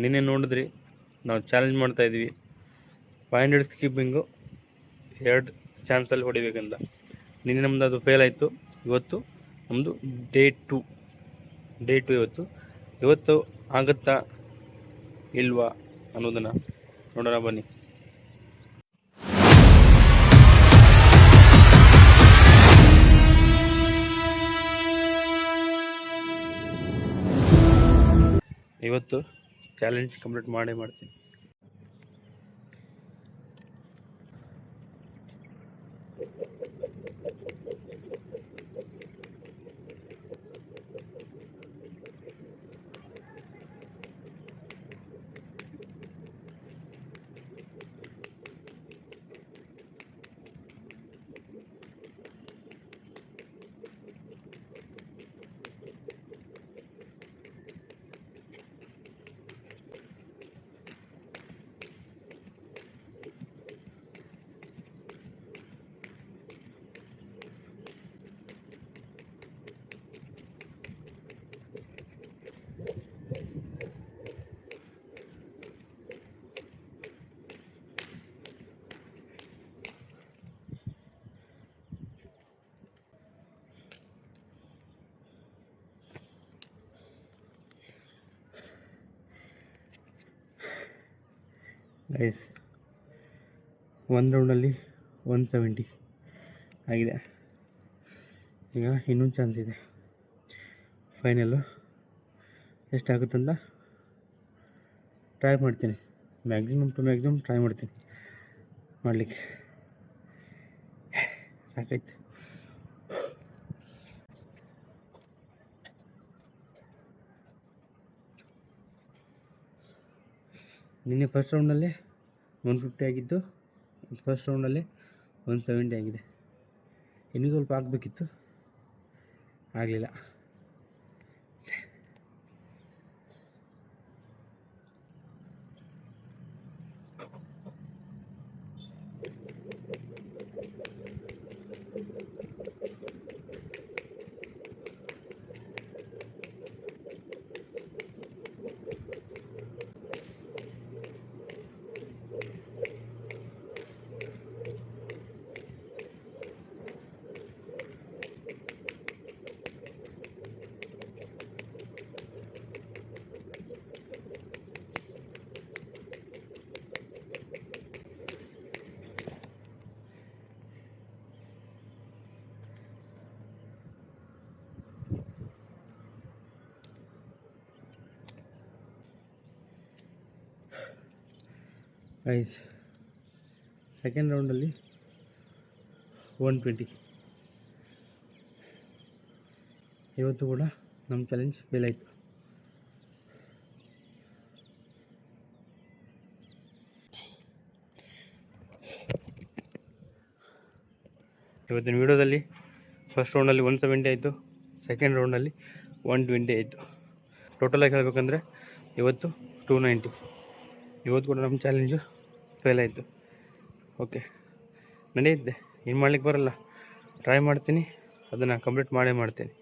ನಿನ್ನೆ ನೋಡಿದ್ರಿ ನಾವು ಚಾಲೆಂಜ್ ಮಾಡ್ತಾಯಿದ್ವಿ 500 ಸ್ಕಿಪ್ಪಿಂಗು 2 ಚಾನ್ಸಲ್ಲಿ ಹೊಡಿಬೇಕಂತ. ನಿನ್ನೆ ನಮ್ಮದು ಅದು ಫೇಲ್ ಆಯಿತು. ಇವತ್ತು ನಮ್ಮದು ಡೇ ಟು ಇವತ್ತು ಆಗುತ್ತಾ ಇಲ್ವಾ ಅನ್ನೋದನ್ನು ನೋಡೋಣ ಬನ್ನಿ. ಇವತ್ತು ಚಾಲೆಂಜ್ ಕಂಪ್ಲೀಟ್ ಮಾಡ್ತೀನಿ. ಗೈಸ್, ಒಂದು ರೌಂಡಲ್ಲಿ 170 ಆಗಿದೆ. ಈಗ ಇನ್ನೊಂದು ಚಾನ್ಸ್ ಇದೆ. ಫೈನಲ್ಲು ಎಷ್ಟಾಗುತ್ತಂತ ಟ್ರೈ ಮಾಡ್ತೀನಿ. ಮ್ಯಾಕ್ಸಿಮಮ್ ಟ್ರೈ ಮಾಡ್ತೀನಿ ಮಾಡಲಿಕ್ಕೆ. ಸಾಕಾಯ್ತು. ನಿನ್ನೆ ಫಸ್ಟ್ ರೌಂಡಲ್ಲೇ 150 ಆಗಿದ್ದು, ಫಸ್ಟ್ ರೌಂಡಲ್ಲೇ 170 ಆಗಿದೆ. ಇನ್ನೂ ಸ್ವಲ್ಪ ಆಗಬೇಕಿತ್ತು, ಆಗಲಿಲ್ಲ. ಗೈಸ್, ಸೆಕೆಂಡ್ ರೌಂಡಲ್ಲಿ 120. ಇವತ್ತು ಕೂಡ ನಮ್ಮ ಚಾಲೆಂಜ್ ಫೇಲ್ ಆಯಿತು. ಇವತ್ತಿನ ವಿಡಿಯೋದಲ್ಲಿ ಫಸ್ಟ್ ರೌಂಡಲ್ಲಿ 170 ಆಯಿತು, ಸೆಕೆಂಡ್ ರೌಂಡಲ್ಲಿ 120 ಆಯಿತು. ಟೋಟಲಾಗಿ ಹೇಳಬೇಕಂದ್ರೆ ಇವತ್ತು 290. ಇವತ್ತು ಕೂಡ ನಮ್ಮ ಚಾಲೆಂಜು ಫೇಲ್ ಆಯಿತು. ಓಕೆ, ನಡೆಯುತ್ತೆ, ಏನು ಮಾಡ್ಲಿಕ್ಕೆ ಬರಲ್ಲ. ಟ್ರೈ ಮಾಡ್ತೀನಿ, ಅದನ್ನು ಕಂಪ್ಲೀಟ್ ಮಾಡೇ ಮಾಡ್ತೀನಿ.